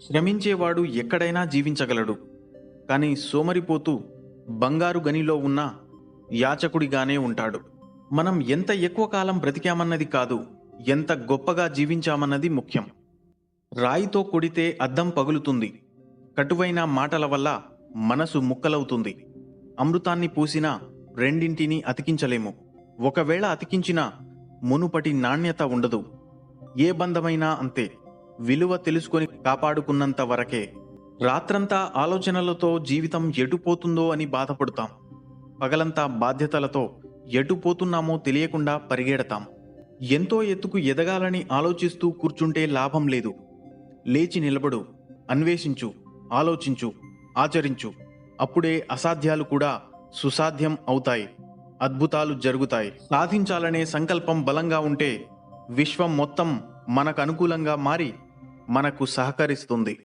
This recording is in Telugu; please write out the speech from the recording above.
శ్రమించేవాడు ఎక్కడైనా జీవించగలడు. కానీ సోమరిపోతూ బంగారు గనిలో ఉన్న యాచకుడిగానే ఉంటాడు. మనం ఎంత ఎక్కువ కాలం బ్రతికామన్నది కాదు, ఎంత గొప్పగా జీవించామన్నది ముఖ్యం. రాయితో కొడితే అద్దం పగులుతుంది. కటువైన మాటల వల్ల మనసు ముక్కలవుతుంది. అమృతాన్ని పూసినా రెండింటినీ అతికించలేము. ఒకవేళ అతికించినా మునుపటి నాణ్యత ఉండదు. ఏ బంధమైనా అంతే, విలువ తెలుసుకొని కాపాడుకున్నంత వరకే. రాత్రంతా ఆలోచనలతో జీవితం ఎటుపోతుందో అని బాధపడతాం. పగలంతా బాధ్యతలతో ఎటుపోతున్నామో తెలియకుండా పరిగెడతాం. ఎంతో ఎత్తుకు ఎదగాలని ఆలోచిస్తూ కూర్చుంటే లాభం లేదు. లేచి నిలబడు, అన్వేషించు, ఆలోచించు, ఆచరించు. అప్పుడే అసాధ్యాలు కూడా సుసాధ్యం అవుతాయి, అద్భుతాలు జరుగుతాయి. సాధించాలనే సంకల్పం బలంగా ఉంటే విశ్వం మొత్తం మనకు అనుకూలంగా మారి మనకు సహకరిస్తుంది.